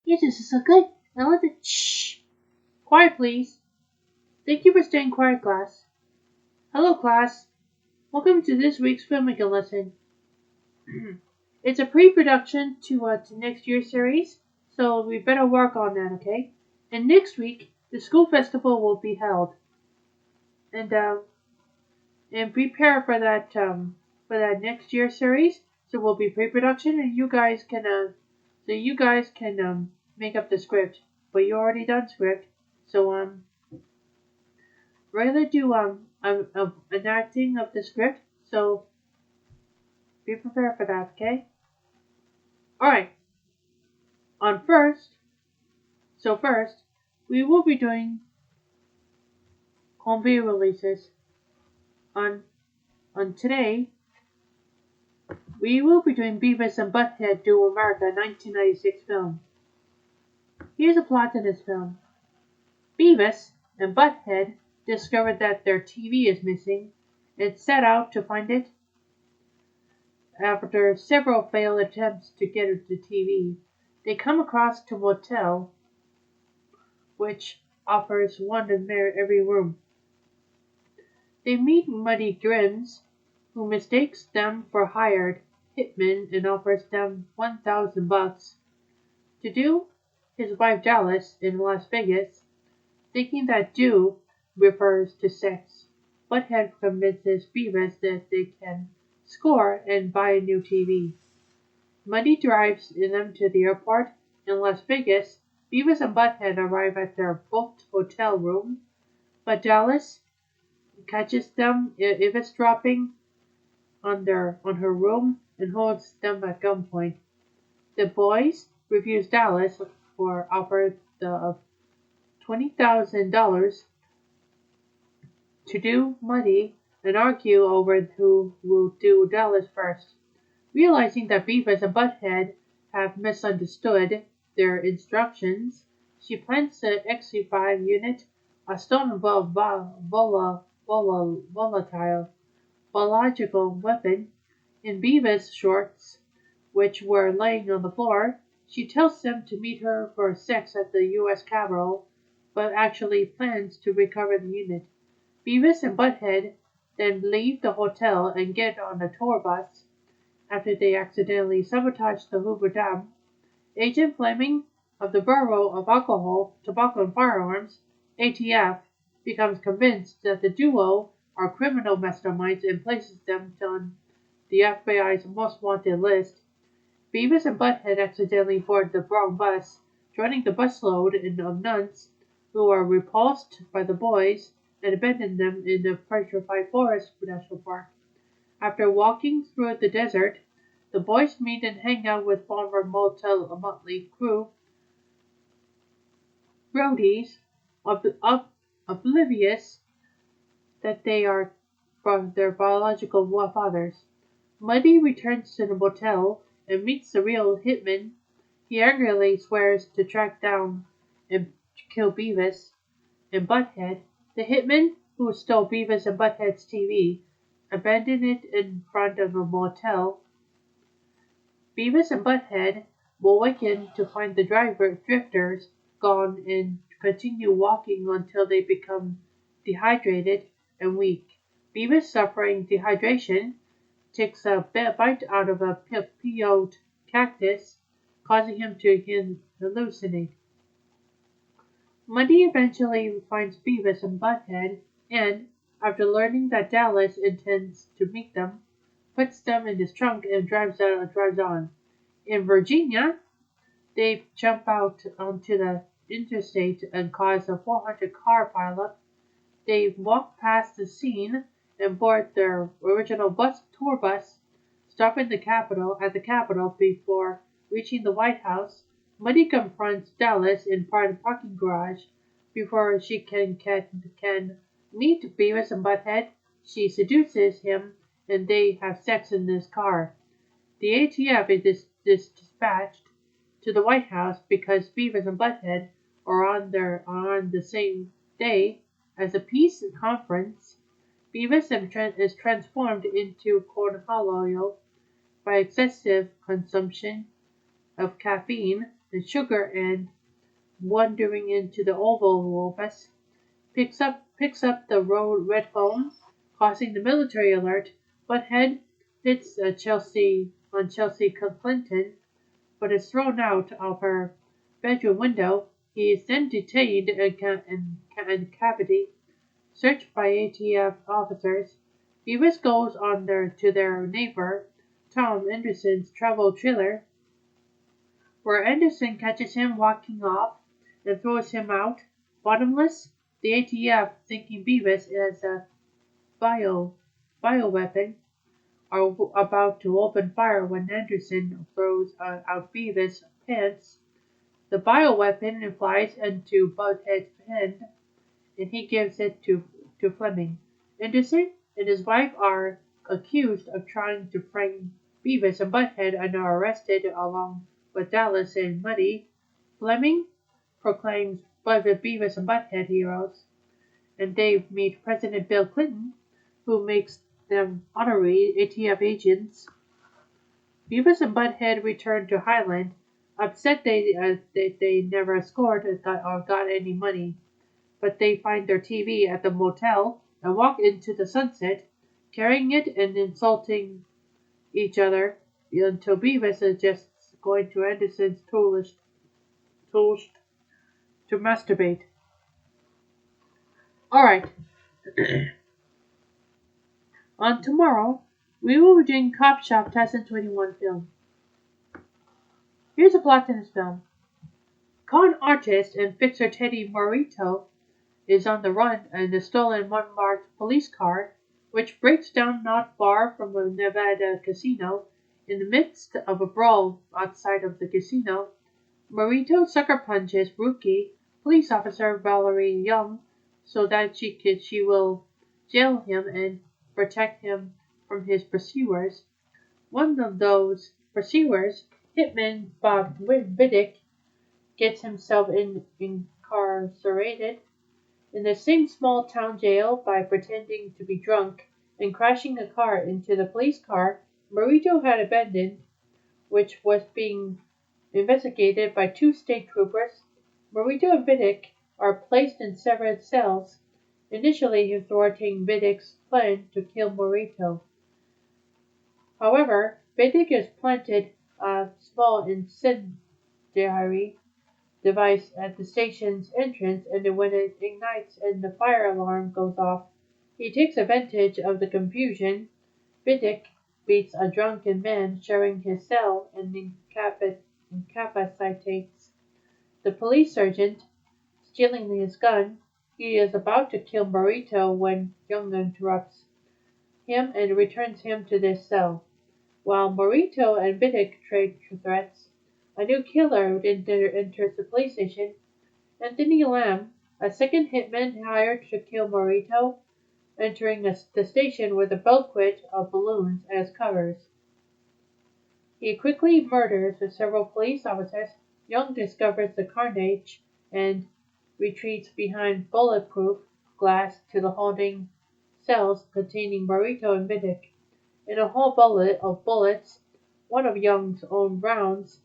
Yes, this is so good. Now listen. Shh. Quiet, please. Thank you for staying quiet, class. Hello, class. Welcome to this week's filmmaking lesson. It's a pre-production to next year's series, so we better work on that, okay? And next week, the school festival will be held, and prepare for that next year's series. So we'll be pre-production, and you guys can make up the script. But you already done script, so we're gonna do an acting of the script. So be prepared for that, okay? All right. On first, first we will be doing home video releases. On today, we will be doing Beavis and Butthead Do America 1996 film. Here's a plot to this film. Beavis and Butthead discovered that their TV is missing and set out to find it. After several failed attempts to get the TV, they come across a motel which offers one in every room. They meet Muddy Grims, who mistakes them for hired hitmen and offers them $1,000 to do his wife Dallas in Las Vegas, thinking that do refers to sex. Butthead convinces Beavis that they can score and buy a new TV. Muddy drives them to the airport in Las Vegas. Beavis and Butthead arrive at their booked hotel room, but Dallas catches them eavesdropping on her room and holds them at gunpoint. The boys refuse Dallas for offer of $20,000 to do Muddy and argue over who will do Dallas first. Realizing that Beavis and Butthead have misunderstood their instructions, she plants the XC5 unit, a stone volatile biological weapon, in Beavis' shorts, which were laying on the floor. She tells them to meet her for sex at the U.S. Capitol, but actually plans to recover the unit. Beavis and Butthead then leave the hotel and get on a tour bus. After they accidentally sabotage the Hoover Dam, Agent Fleming of the Bureau of Alcohol, Tobacco and Firearms, ATF, becomes convinced that the duo are criminal masterminds and places them on the FBI's most wanted list. Beavis and Butthead accidentally board the wrong bus, joining the busload of nuns who are repulsed by the boys and abandon them in the Petrified Forest National Park. After walking through the desert, the boys meet and hang out with former Motley Crew roadies, oblivious that they are from their biological fathers. Muddy returns to the motel and meets the real hitman. He angrily swears to track down and kill Beavis and Butthead. The hitman, who stole Beavis and Butthead's TV, abandoned it in front of a motel. Beavis and Butthead will awaken to find the drifters gone and continue walking until they become dehydrated and weak. Beavis, suffering dehydration, takes a bite out of a peeled cactus, causing him to hallucinate. Muddy eventually finds Beavis and Butthead and, after learning that Dallas intends to meet them, puts them in his trunk and drives on. In Virginia, they jump out onto the interstate and cause a 400-car pileup. They walk past the scene and board their original tour bus, stop at the Capitol before reaching the White House. Muddy confronts Dallas in parking garage before she can meet Beavis and Butthead. She seduces him and they have sex in this car. The ATF is dispatched to the White House because Beavis and Butthead are on the same day as a peace conference. Beavis is transformed into cornholio by excessive consumption of caffeine. and sugar and wandering into the Oval Office, picks up the red phone, causing the military alert. Butthead hits Chelsea Clinton, but is thrown out of her bedroom window. He is then detained in cavity, searched by ATF officers. Beavis goes on to their neighbor, Tom Anderson's travel trailer, where Anderson catches him walking off and throws him out, bottomless. The ATF, thinking Beavis is a bio bioweapon, are about to open fire when Anderson throws out Beavis' pants. The bioweapon flies into Butthead's hand, and he gives it to Fleming. Anderson and his wife are accused of trying to frame Beavis and Butthead and are arrested along with Dallas and Muddy. Fleming proclaims Beavis and Butthead heroes, and they meet President Bill Clinton, who makes them honorary ATF agents. Beavis and Butthead return to Highland, upset they never scored or got any money, but they find their TV at the motel and walk into the sunset, carrying it and insulting each other until Beavis is just going to Anderson's tools to masturbate. Alright. On tomorrow, we will be doing Cop Shop 2021 film. Here's a plot to this film. Con artist and fixer Teddy Morito is on the run in a stolen unmarked police car, which breaks down not far from a Nevada casino. In the midst of a brawl outside of the casino, Morito sucker punches rookie police officer Valerie Young so that she will jail him and protect him from his pursuers. One of those pursuers, hitman Bob Viddick, gets himself incarcerated in the same small town jail by pretending to be drunk and crashing a car into the police car Morito had abandoned, which was being investigated by two state troopers. Morito and Viddick are placed in separate cells, initially thwarting Viddick's plan to kill Morito. However, Viddick has planted a small incendiary device at the station's entrance, and when it ignites and the fire alarm goes off, he takes advantage of the confusion. Viddick beats a drunken man sharing his cell and incapacitates the police sergeant, stealing his gun. He is about to kill Morito when Young interrupts him and returns him to this cell. While Morito and Viddick trade threats, a new killer enters the police station. Anthony Lamb, a second hitman hired to kill Morito, entering the station with a bouquet of balloons as covers. He quickly murders several police officers. Young discovers the carnage and retreats behind bulletproof glass to the holding cells containing Morito and Viddick. In a whole bullet of bullets, one of Young's own rounds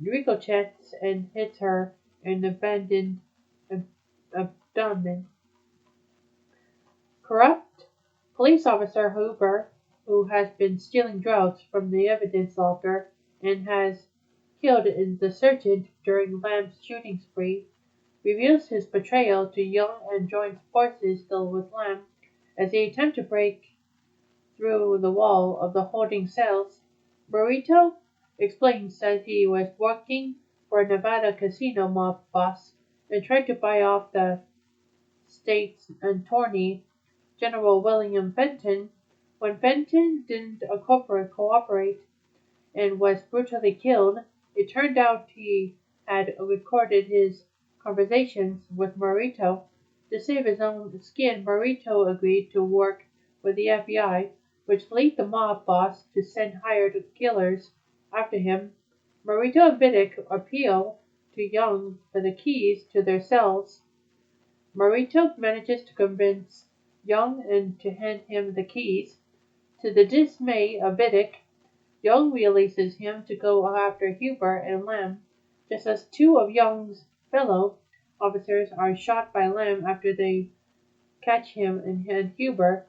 ricochets and hits her in the abandoned abdomen. Corrupt police officer Hoover, who has been stealing drugs from the evidence locker and has killed the sergeant during Lamb's shooting spree, reveals his betrayal to Young and joins forces still with Lamb as they attempt to break through the wall of the holding cells. Morito explains that he was working for a Nevada casino mob boss and tried to buy off the state's attorney, General William Fenton. When Fenton didn't cooperate and was brutally killed, it turned out he had recorded his conversations with Morito. To save his own skin, Morito agreed to work with the FBI, which led the mob boss to send hired killers after him. Morito and Viddick appeal to Young for the keys to their cells. Morito manages to convince Young and to hand him the keys. To the dismay of Viddick, Young releases him to go after Huber and Lamb. just as two of Young's fellow officers are shot by Lamb after they catch him and Huber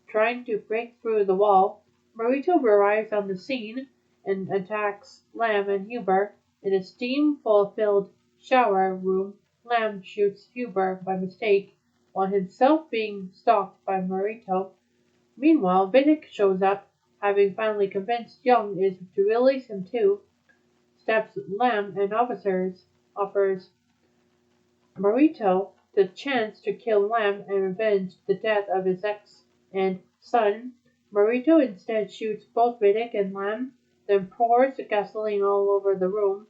trying to break through the wall. Marito arrives on the scene and attacks Lamb and Huber. In a steam-filled shower room, Lamb shoots Huber by mistake, while himself being stalked by Marito. Meanwhile, Vidic shows up, having finally convinced Young is to release him too, stabs Lamb and offers Marito the chance to kill Lamb and revenge the death of his ex and son. Marito instead shoots both Vidic and Lamb, then pours gasoline all over the room,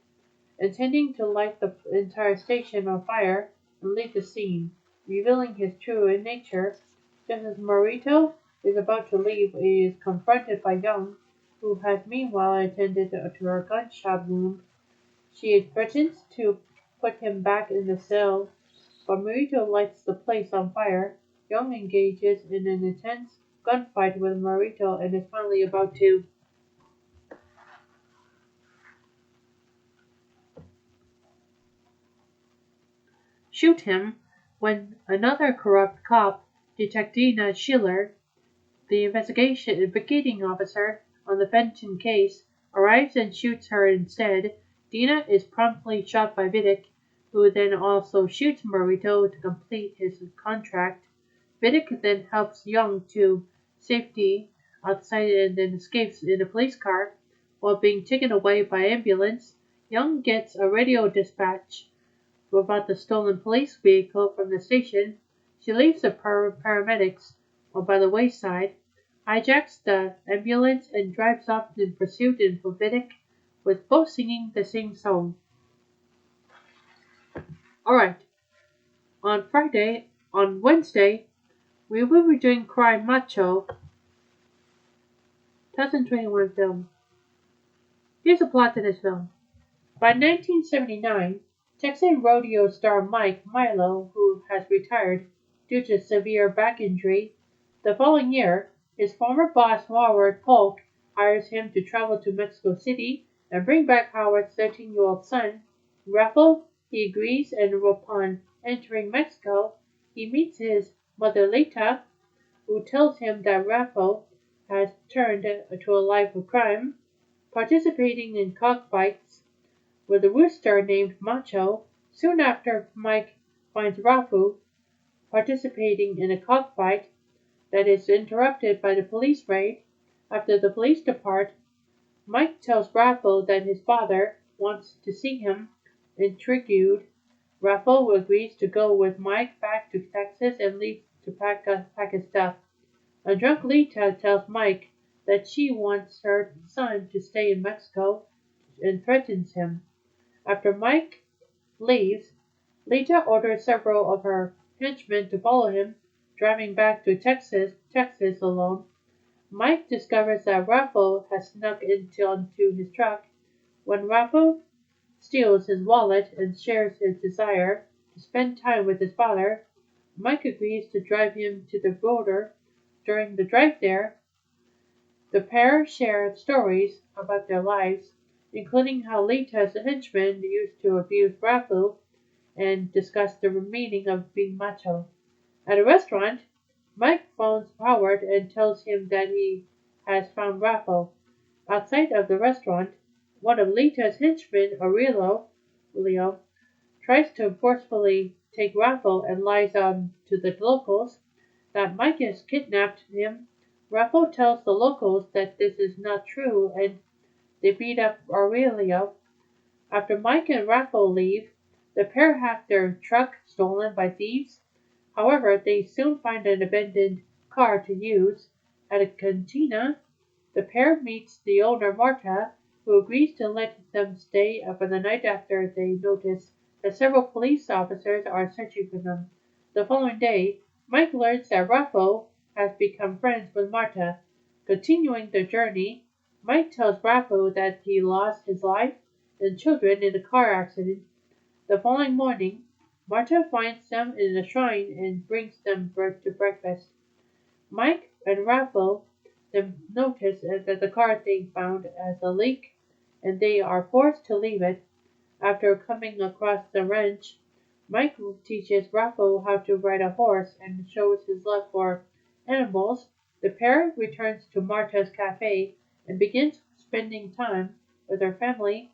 intending to light the entire station on fire and leave the scene, revealing his true nature. Just as Marito is about to leave, he is confronted by Young, who had meanwhile attended to her gunshot wound. She threatens to put him back in the cell, but Marito lights the place on fire. Young engages in an intense gunfight with Marito and is finally about to shoot him when another corrupt cop, Detective Schiller, the investigating officer on the Fenton case, arrives and shoots her instead. Dina is promptly shot by Vidic, who then also shoots Marito to complete his contract. Vidic then helps Young to safety outside and then escapes in a police car. While being taken away by ambulance, Young gets a radio dispatch about the stolen police vehicle from the station. She leaves the paramedics by the wayside, hijacks the ambulance, and drives off in pursuit of Vidic, with both singing the same song. Alright, on Wednesday, we will be doing Cry Macho, 2021 film. Here's the plot to this film. By 1979, Texan rodeo star Mike Milo, who has retired due to severe back injury, the following year, his former boss Howard Polk hires him to travel to Mexico City and bring back Howard's 13-year-old son. Raffle, he agrees, and upon entering Mexico, he meets his mother Lita, who tells him that Raffle has turned to a life of crime, participating in cockfights with a rooster named Macho. Soon after, Mike finds Raffle participating in a cockfight that is interrupted by the police raid. After the police depart, Mike tells Raffle that his father wants to see him. Intrigued, Raffle agrees to go with Mike back to Texas and leaves to pack his stuff. A drunk Lita tells Mike that she wants her son to stay in Mexico and threatens him. After Mike leaves, Lita orders several of her henchmen to follow him, driving back to Texas alone. Mike discovers that Raffle has snuck onto his truck. When Raffle steals his wallet and shares his desire to spend time with his father, Mike agrees to drive him to the border. During the drive there, the pair share stories about their lives, including how Lita's henchmen used to abuse Raffle, and discuss the meaning of being macho. At a restaurant, Mike phones Howard and tells him that he has found Raffle. Outside of the restaurant, one of Lita's henchmen, Leo, tries to forcefully take Raffle and lies on to the locals that Mike has kidnapped him. Raffle tells the locals that this is not true and they beat up Aurelio. After Mike and Raffle leave, the pair have their truck stolen by thieves. However, they soon find an abandoned car to use. At a cantina, the pair meets the owner Marta, who agrees to let them stay for the night after they notice that several police officers are searching for them. The following day, Mike learns that Raffle has become friends with Marta. Continuing their journey, Mike tells Raffle that he lost his wife and children in a car accident. The following morning, Marta finds them in a shrine and brings them to breakfast. Mike and Raffle then notice that the car they found has a leak and they are forced to leave it. After coming across the ranch, Mike teaches Rocco how to ride a horse and shows his love for animals. The pair returns to Marta's cafe and begins spending time with their family.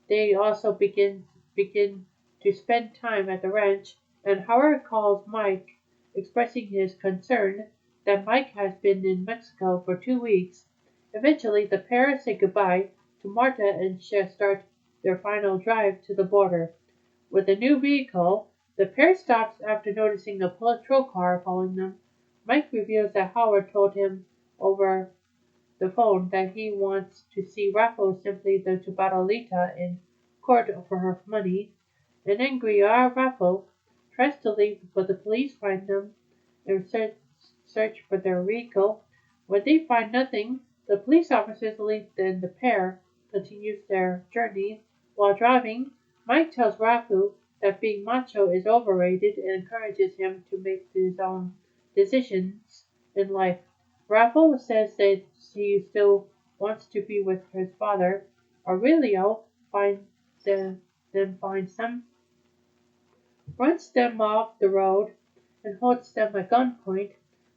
They also begin to spend time at the ranch, and Howard calls Mike, expressing his concern that Mike has been in Mexico for 2 weeks. Eventually, the pair say goodbye to Marta and start their final drive to the border. With a new vehicle, the pair stops after noticing a patrol car following them. Mike reveals that Howard told him over the phone that he wants to see Raffo simply to battle Lita in court for her money. An angry Raffo tries to leave, but the police find them and search for their vehicle. When they find nothing, the police officers leave and the pair continues their journey. While driving, Mike tells Rafu that being macho is overrated and encourages him to make his own decisions in life. Rafu says that he still wants to be with his father. Aurelio finds them, then finds them, runs them off the road, and holds them at gunpoint.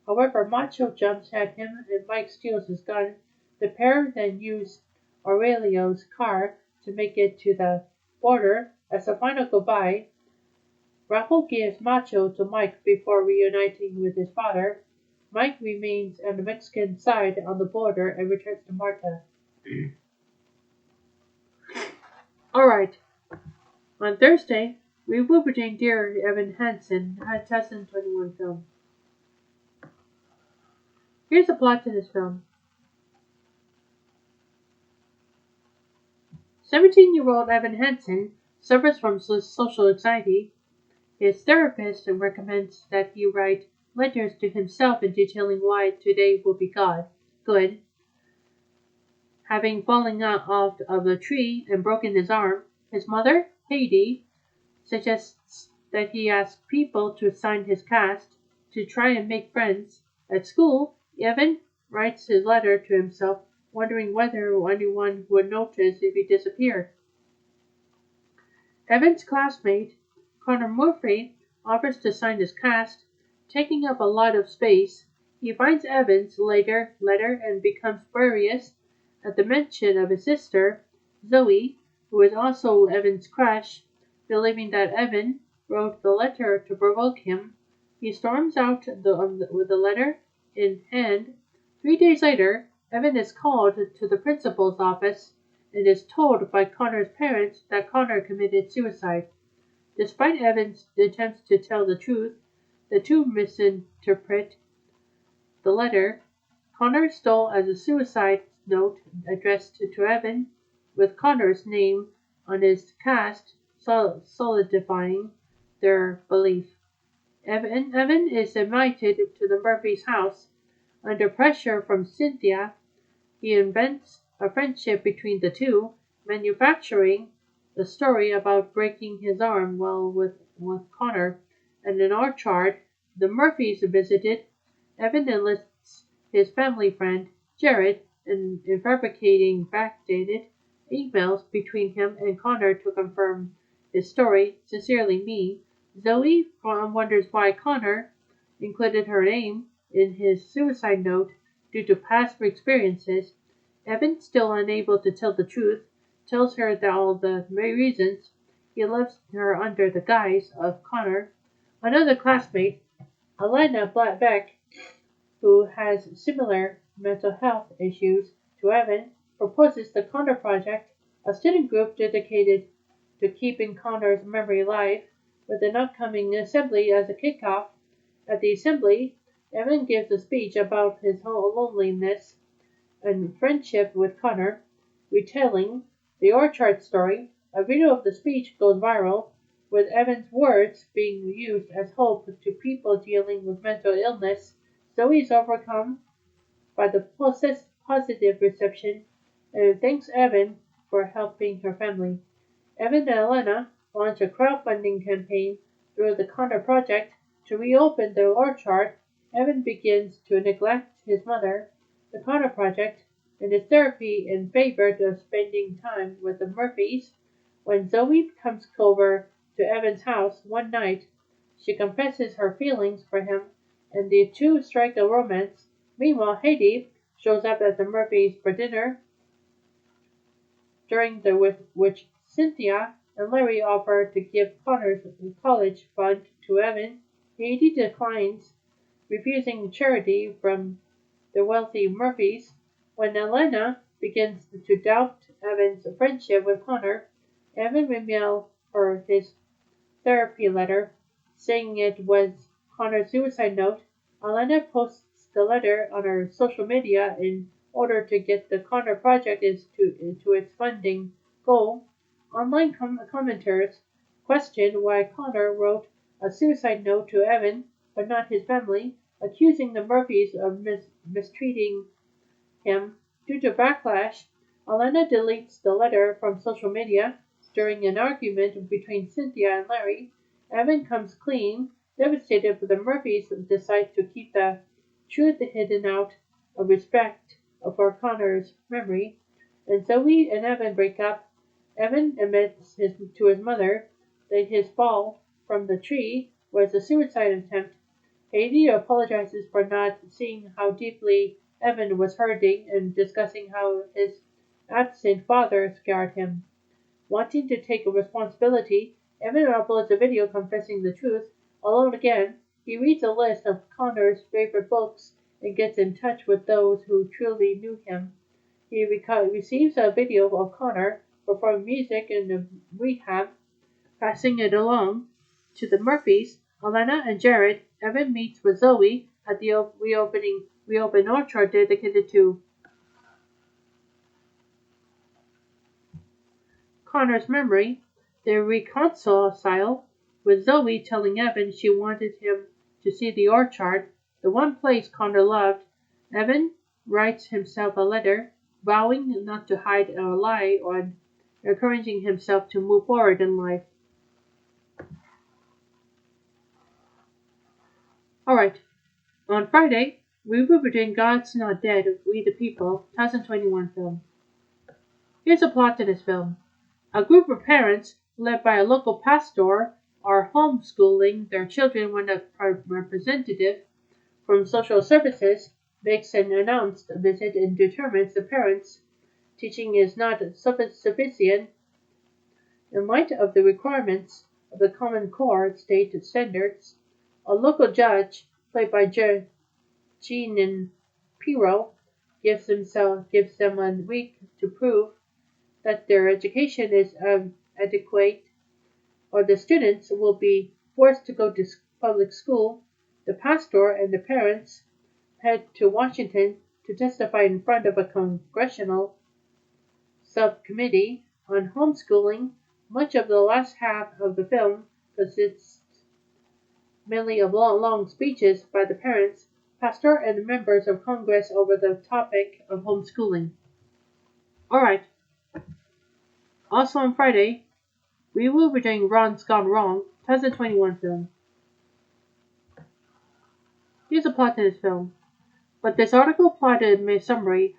However, Macho jumps at him and Mike steals his gun. The pair then use Aurelio's car to make it to the border. As a final goodbye, Raffle gives Macho to Mike before reuniting with his father. Mike remains on the Mexican side on the border and returns to Marta. Alright, on Thursday, we will be doing Dear Evan Hansen, a 2021 film. Here's the plot to this film. 17-year-old Evan Hansen suffers from social anxiety. His therapist recommends that he write letters to himself detailing why today will be good. Having fallen off of a tree and broken his arm, his mother, Heidi, suggests that he ask people to sign his cast to try and make friends. At school, Evan writes his letter to himself, wondering whether anyone would notice if he disappeared. Evan's classmate, Connor Murphy, offers to sign his cast, taking up a lot of space. He finds Evan's letter and becomes furious at the mention of his sister, Zoe, who is also Evan's crush. Believing that Evan wrote the letter to provoke him, he storms out with the letter in hand. 3 days later, Evan is called to the principal's office and is told by Connor's parents that Connor committed suicide. Despite Evan's attempts to tell the truth, the two misinterpret the letter. Connor stole as a suicide note addressed to Evan, with Connor's name on his cast, solidifying their belief. Evan is invited to the Murphy's house. Under pressure from Cynthia, he invents a friendship between the two, manufacturing the story about breaking his arm while with Connor. And in Orchard, the Murphys visited. Evan enlists his family friend, Jared, in fabricating backdated emails between him and Connor to confirm his story. Sincerely, me. Zoe wonders why Connor included her name in his suicide note due to past experiences. Evan, still unable to tell the truth, tells her that all the reasons he loves her under the guise of Connor. Another classmate, Elena Beck, who has similar mental health issues to Evan, proposes the Connor Project, a student group dedicated to keeping Connor's memory alive, with an upcoming assembly as a kickoff. At the assembly, Evan gives a speech about his whole loneliness and friendship with Connor, retelling the Orchard story. A video of the speech goes viral, with Evan's words being used as hope to people dealing with mental illness. Zoe is overcome by the positive reception and thanks Evan for helping her family. Evan and Elena launch a crowdfunding campaign through the Connor Project to reopen the orchard. Evan begins to neglect his mother, the Connor Project, and his therapy in favor of spending time with the Murphys. When Zoe comes over to Evan's house one night, she confesses her feelings for him, and the two strike a romance. Meanwhile, Haiti shows up at the Murphys for dinner, during which Cynthia and Larry offer to give Connor's college fund to Evan. Haiti declines, refusing charity from the wealthy Murphys. When Elena begins to doubt Evan's friendship with Connor, Evan emails her his therapy letter, saying it was Connor's suicide note. Elena posts the letter on her social media in order to get the Connor project to its funding goal. Online commenters questioned why Connor wrote a suicide note to Evan, but not his family, accusing the Murphys of mistreating him. Due to backlash, Elena deletes the letter from social media. During an argument between Cynthia and Larry, Evan comes clean. Devastated, but the Murphys decide to keep the truth hidden out of respect for Connor's memory. And Zoe and Evan break up. Evan admits to his mother that his fall from the tree was a suicide attempt. Haiti apologizes for not seeing how deeply Evan was hurting and discussing how his absent father scarred him. Wanting to take responsibility, Evan uploads a video confessing the truth. Alone again, he reads a list of Connor's favorite books and gets in touch with those who truly knew him. He receives a video of Connor performing music in the rehab, passing it along to the Murphys, Elena and Jared. Evan meets with Zoe at the reopened orchard dedicated to Connor's memory. They reconcile, with Zoe telling Evan she wanted him to see the orchard, the one place Connor loved. Evan writes himself a letter, vowing not to hide a lie and encouraging himself to move forward in life. Alright, on Friday, we will be doing God's Not Dead, We the People, 2021 film. Here's a plot to this film. A group of parents, led by a local pastor, are homeschooling their children when a representative from social services makes an announced visit and determines the parents' teaching is not sufficient in light of the requirements of the Common Core state standards. A local judge, played by Jean Pirro, gives them a week to prove that their education is adequate, or the students will be forced to go to public school. The pastor and the parents head to Washington to testify in front of a congressional subcommittee on homeschooling. Much of the last half of the film consists mainly of long speeches by the parents, pastor, and members of Congress over the topic of homeschooling. Alright. Also on Friday, we will be doing Ron's Gone Wrong, 2021 film. Here's a plot to this film. But this article plotted in summary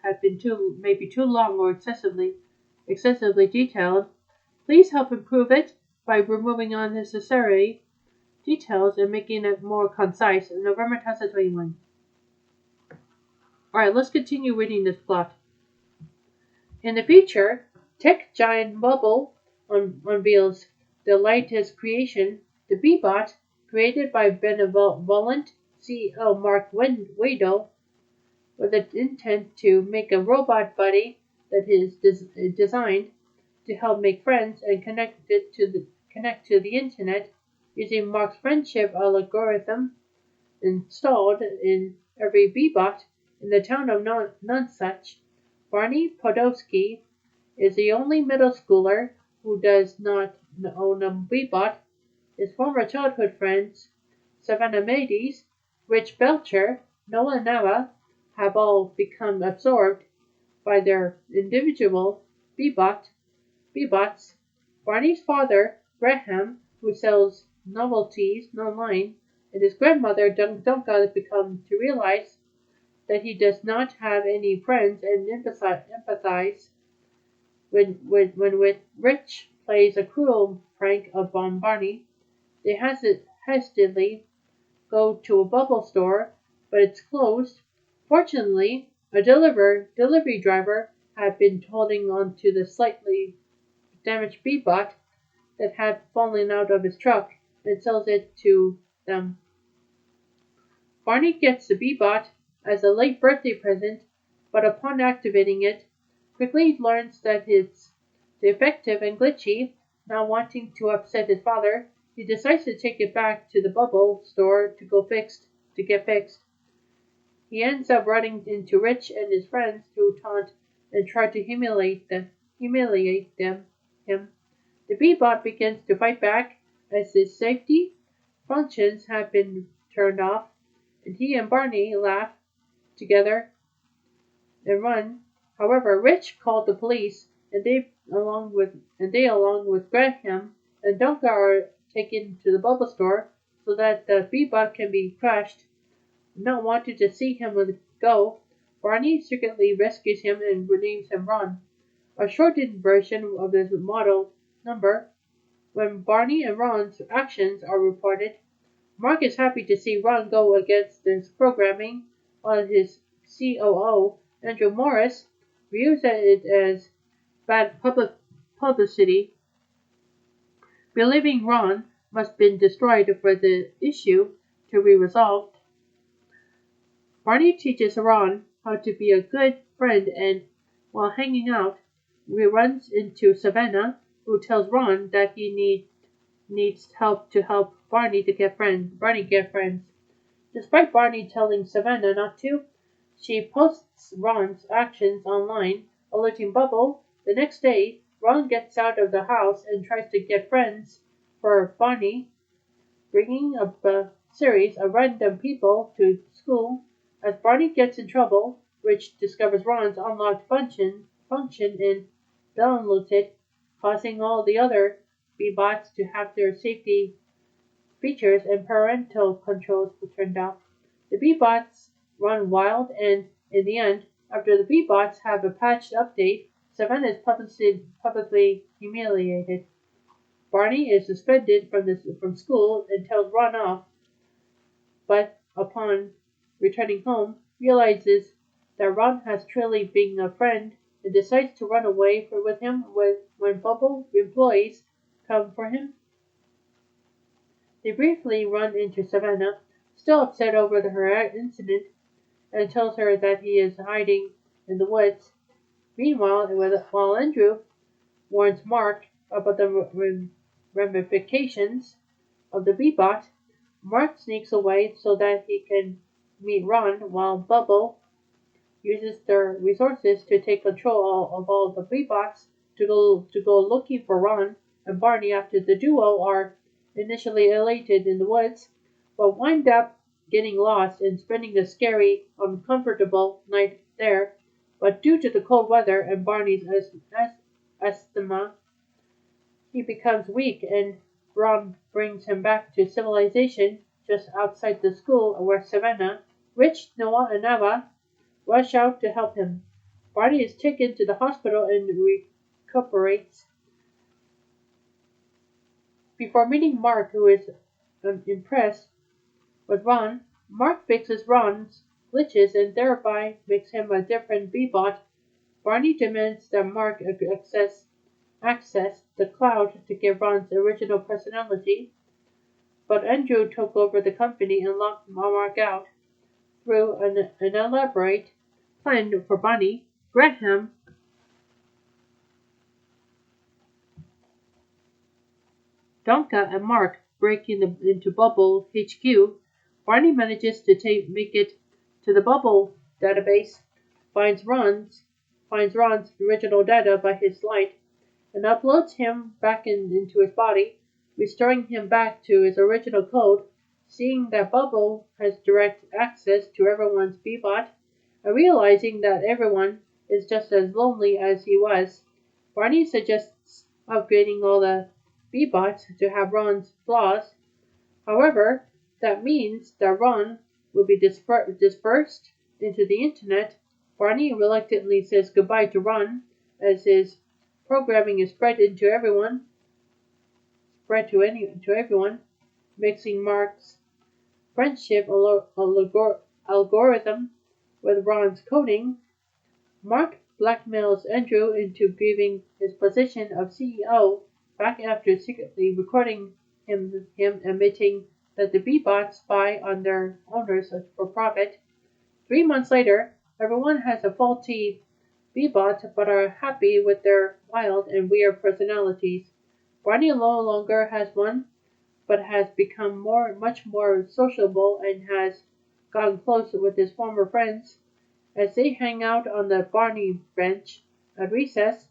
may be too long or excessively detailed. Please help improve it by removing unnecessary details and making it more concise. November 2021. Alright, let's continue reading this plot. In the future, tech giant Bubble unveils the latest creation, the Bebot, created by benevolent CEO Mark Wado, with the intent to make a robot buddy that is designed to help make friends and connect to the internet using Mark's friendship algorithm installed in every Bebot in the town of Nonsuch. Barney Podolsky is the only middle schooler who does not own a Bebot. His former childhood friends, Savannah Madies, Rich Belcher, Noah Nava, have all become absorbed by their individual Bebots. Barney's father, Graham, who sells novelties online, and his grandmother, Dunca, become to realize that he does not have any friends and empathize when with Rich plays a cruel prank on Barney. They hastily go to a bubble store, but it's closed. Fortunately, a delivery driver had been holding on to the slightly damaged Bebot that had fallen out of his truck and sells it to them. Barney gets the Bebot as a late birthday present, but upon activating it, quickly learns that it's defective and glitchy. Not wanting to upset his father, he decides to take it back to the bubble store to get fixed. He ends up running into Rich and his friends who taunt and try to him. The Bebot begins to fight back as his safety functions have been turned off, and he and Barney laugh together and run. However, Rich called the police, and they, along with Graham and Duncan, are taken to the bubble store so that the Bebot can be crushed. Not wanting to see him go, Barney secretly rescues him and renames him Ron, a shortened version of his model number. When Barney and Ron's actions are reported, Mark is happy to see Ron go against his programming, while his COO, Andrew Morris, views it as bad publicity, believing Ron must have been destroyed for the issue to be resolved. Barney teaches Ron how to be a good friend, and while hanging out, he runs into Savannah, who tells Ron that he needs help to help Barney get friends. Despite Barney telling Savannah not to, she posts Ron's actions online, alerting Bubble. The next day, Ron gets out of the house and tries to get friends for Barney, bringing up a series of random people to school. As Barney gets in trouble, Rich discovers Ron's unlocked function and downloads it, causing all the other Bebots to have their safety features and parental controls turned off. The Bebots run wild, and in the end, after the Bebots have a patched update, Savannah is publicly humiliated. Barney is suspended from school and tells Ron off, but upon returning home, realizes that Ron has truly been a friend and decides to run away with him when Bubble employees come for him. They briefly run into Savannah, still upset over her incident, and tells her that he is hiding in the woods. Meanwhile, while Andrew warns Mark about the ramifications of the Bebot, Mark sneaks away so that he can meet Ron, while Bubble uses their resources to take control of all the Bebots to go looking for Ron and Barney after the duo are initially elated in the woods, but wind up getting lost and spending a scary, uncomfortable night there. But due to the cold weather and Barney's asthma, he becomes weak, and Ron brings him back to civilization just outside the school where Savannah, Rich, Noah, and Nava rush out to help him. Barney is taken to the hospital and recuperates. Before meeting Mark, who is impressed with Ron, Mark fixes Ron's glitches and thereby makes him a different Bebot. Barney demands that Mark access the cloud to give Ron's original personality, but Andrew took over the company and locked Mark out. Through an elaborate plan for Barney, Graham Donka and Mark break into Bubble HQ. Barney manages to make it to the Bubble database, finds Ron's original data by his light, and uploads him back into his body, restoring him back to his original code. Seeing that Bubble has direct access to everyone's Bebot, and realizing that everyone is just as lonely as he was, Barney suggests upgrading all the Bebots to have Ron's flaws. However, that means that Ron will be dispersed into the internet. Barney reluctantly says goodbye to Ron as his programming is spread into everyone, spread to everyone, mixing Mark's friendship algorithm with Ron's coding. Mark blackmails Andrew into giving his position of CEO back after secretly recording him admitting that the B-bots spy on their owners for profit. 3 months later, everyone has a faulty B-bot but are happy with their wild and weird personalities. Barney no longer has one, but has become much more sociable and has gotten close with his former friends. As they hang out on the Barney bench at recess,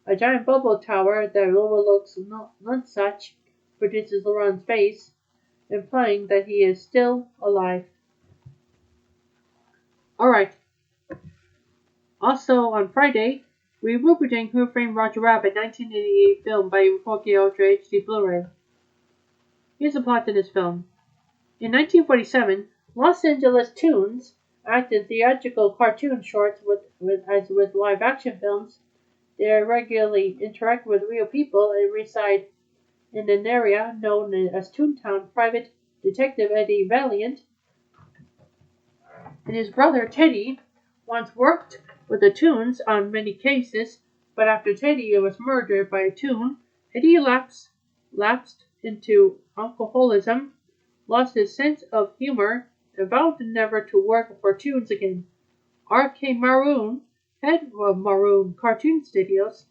a giant bubble tower that overlooks Nonsuch produces Laurent's face, implying that he is still alive. Alright, also on Friday, we will be doing Who Framed Roger Rabbit 1988 film by 4K Ultra HD Blu-ray. Here's the plot to this film. In 1947, Los Angeles Toons acted theatrical cartoon shorts as with live-action films. They regularly interact with real people and reside in an area known as Toontown. Private Detective Eddie Valiant and his brother Teddy once worked with the Toons on many cases, but after Teddy was murdered by a Toon, Eddie lapsed into alcoholism, lost his sense of humor, and vowed never to work for Toons again. R.K. Maroon, head of Maroon Cartoon Studios,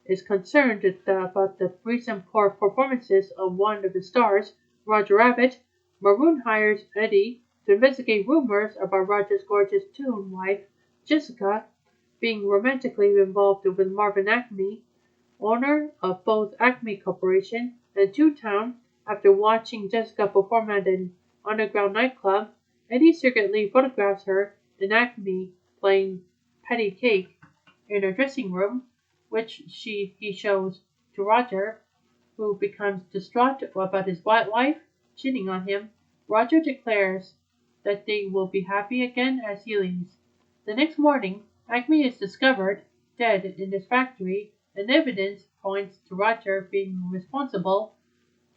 is concerned about the recent poor performances of one of his stars, Roger Rabbit. Maroon hires Eddie to investigate rumors about Roger's gorgeous Toon wife, Jessica, being romantically involved with Marvin Acme, owner of both Acme Corporation and Toontown. After watching Jessica perform at an underground nightclub, Eddie secretly photographs her and Acme playing patty cake in her dressing room, which he shows to Roger, who becomes distraught about his wife cheating on him. Roger declares that they will be happy again as he leaves. The next morning, Acme is discovered dead in his factory, and evidence points to Roger being responsible.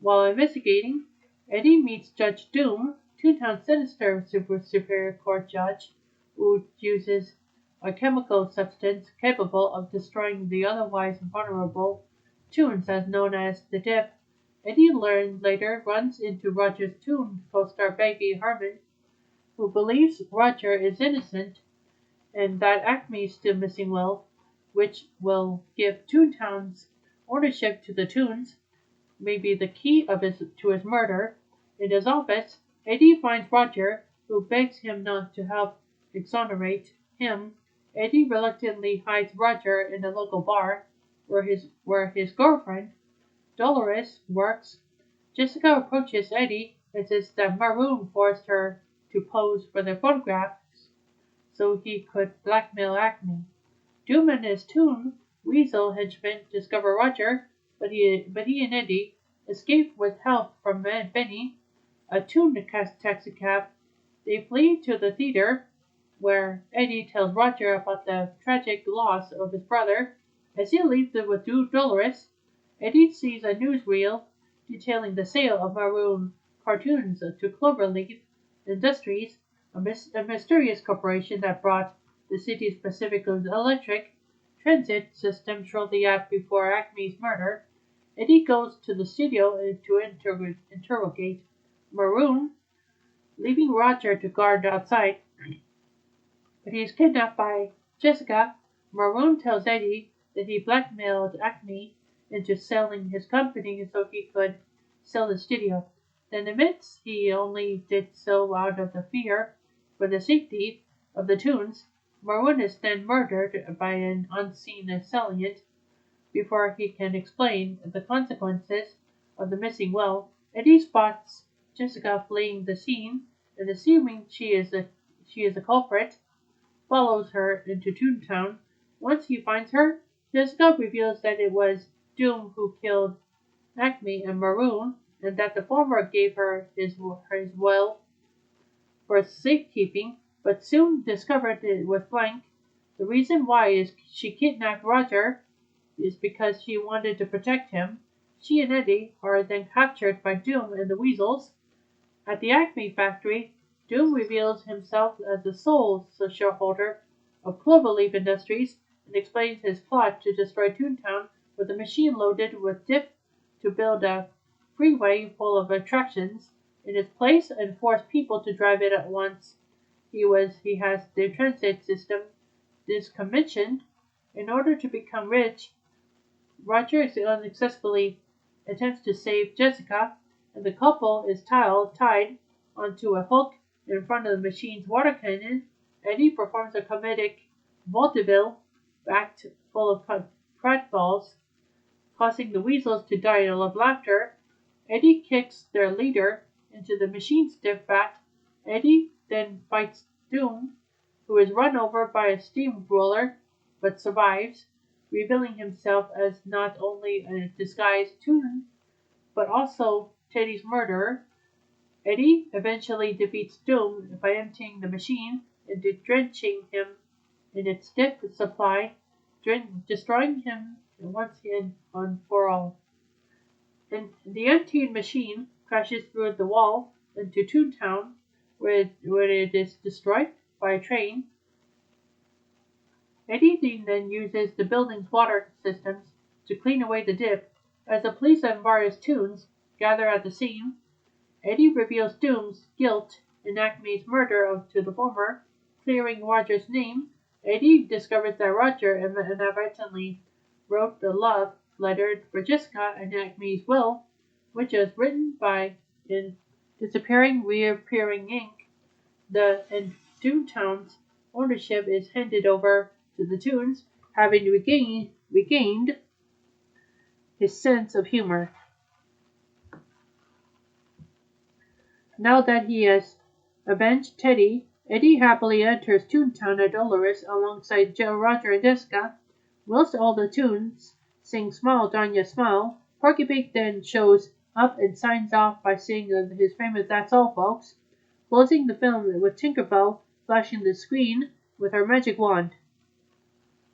While investigating, Eddie meets Judge Doom, Toontown's sinister superior court judge, who uses a chemical substance capable of destroying the otherwise vulnerable Toons, as known as the Dip. Eddie later runs into Roger's Toon co-star Peggy Harmon, who believes Roger is innocent and that Acme is still missing Will, which will give Toontown's ownership to the Toons, may be the key to his murder. In his office, Eddie finds Roger, who begs him not to help exonerate him. Eddie reluctantly hides Roger in a local bar where his girlfriend, Dolores, works. Jessica approaches Eddie and says that Maroon forced her to pose for their photographs so he could blackmail Acme. Doom and his Toon Weasel henchmen discover Roger, but he and Eddie escape with help from Benny, a Toon taxicab. They flee to the theater, where Eddie tells Roger about the tragic loss of his brother. As he leaves with Dolores, Eddie sees a newsreel detailing the sale of Maroon cartoons to Cloverleaf Industries, a mysterious corporation that brought the city's Pacific Electric transit system shortly before Acme's murder. Eddie goes to the studio to interrogate Maroon, leaving Roger to guard outside. But he is kidnapped by Jessica. Maroon tells Eddie that he blackmailed Acme into selling his company so he could sell the studio, then admits he only did so out of the fear for the safety of the Toons. Maroon is then murdered by an unseen assailant before he can explain the consequences of the missing Will. Eddie spots Jessica fleeing the scene and, assuming she is a culprit, follows her into Toontown. Once he finds her, Jessica reveals that it was Doom who killed Acme and Maroon, and that the former gave her his will for safekeeping, but soon discovered it was blank. The reason why she kidnapped Roger is because she wanted to protect him. She and Eddie are then captured by Doom and the Weasels. At the Acme factory, Doom reveals himself as the sole shareholder of Cloverleaf Industries and explains his plot to destroy Toontown with a machine loaded with dip to build a freeway full of attractions in its place and force people to drive it at once. He has the transit system decommissioned. In order to become rich, Roger unsuccessfully attempts to save Jessica, and the couple is tied onto a hook in front of the machine's water cannon. Eddie performs a comedic vaudeville act full of pratfalls, causing the weasels to die of laughter. Eddie kicks their leader into the machine's stiff back. Eddie then fights Doom, who is run over by a steamroller but survives, revealing himself as not only a disguised Toon, but also Teddy's murderer. Eddie eventually defeats Doom by emptying the machine and drenching him in its stiff supply, destroying him once and for all. And the emptied machine crashes through the wall into Toontown, where it is destroyed by a train. Eddie then uses the building's water systems to clean away the dip. As the police and various Toons gather at the scene, Eddie reveals Doom's guilt in Acme's murder to the former, clearing Roger's name. Eddie discovers that Roger inadvertently wrote the love letter for Jessica in Acme's will, which is written by in disappearing, reappearing ink. And Toontown's ownership is handed over to the Toons, having regained his sense of humor. Now that he has avenged Teddy, Eddie happily enters Toontown at Dolores alongside Roger and Jessica. Whilst all the Toons sing Smile, Danya, Smile, Porky Pig then shows up and signs off by singing his famous That's All, Folks, closing the film with Tinkerbell flashing the screen with her magic wand.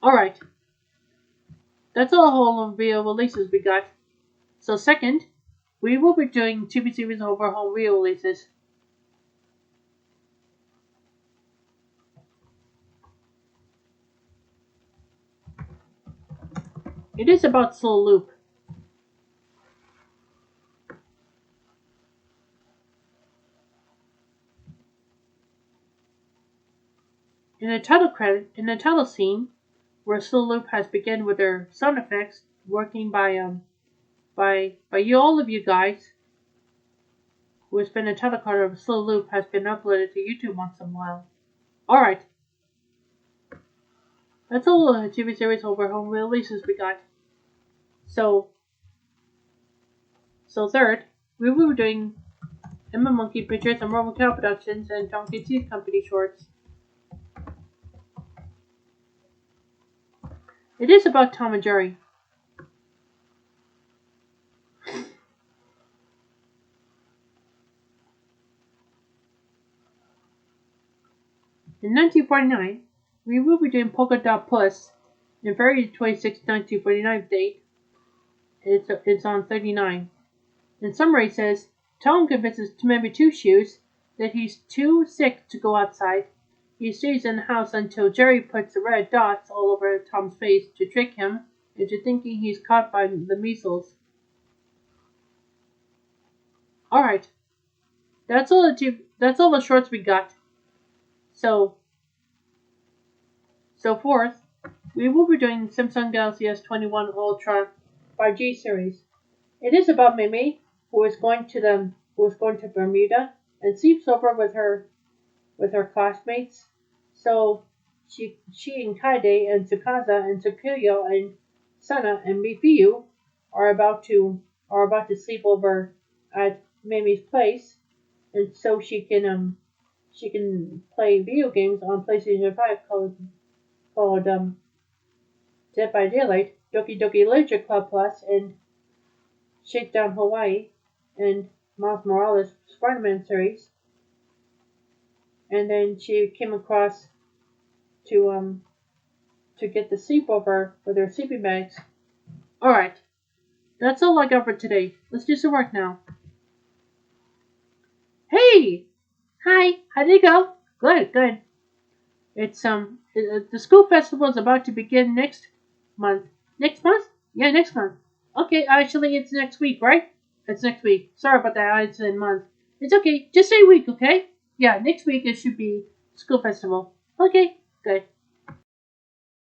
Alright, that's all the home video releases we got. So second, we will be doing TV series over home video releases. It is about Slow Loop. In the title scene, where Slow Loop has begun with their sound effects, working by you, all of you guys, who has been a title card of Slow Loop, has been uploaded to YouTube once in a while. Alright. That's all the TV series over home releases we got. So third, we will be doing Emma Monkey Pictures and Marvel Cow Productions and Donkey Teeth Company shorts. It is about Tom and Jerry. In 1949, we will be doing Polka Dot Puss. In February 26, 1949 date, it's on 39. In summary, it says, Tom convinces Member Two Shoes that he's too sick to go outside. He stays in the house until Jerry puts the red dots all over Tom's face to trick him into thinking he's caught by the measles. Alright. That's all the shorts we got. So fourth, we will be doing Samsung Galaxy S21 Ultra 5G series. It is about Mimi, who is going to Bermuda and sleeps over with her classmates. So she and Kaide and Tsukasa and Tsukuyo and Sana and Mifiu are about to sleep over at Mimi's place, and so she can play video games on PlayStation 5 called Dead by Daylight, Doki Doki Literature Club Plus, and Shakedown Hawaii, and Miles Morales Spider-Man series. And then she came across to get the sleepover with her sleeping bags. Alright. That's all I got for today. Let's do some work now. Hey! Hi, how did it go? Good, good. The school festival is about to begin next month. Next month? Yeah, next month. Okay, actually, it's next week, right? It's next week. Sorry about that. I said month. It's okay. Just say week, okay? Yeah, next week it should be school festival. Okay, good.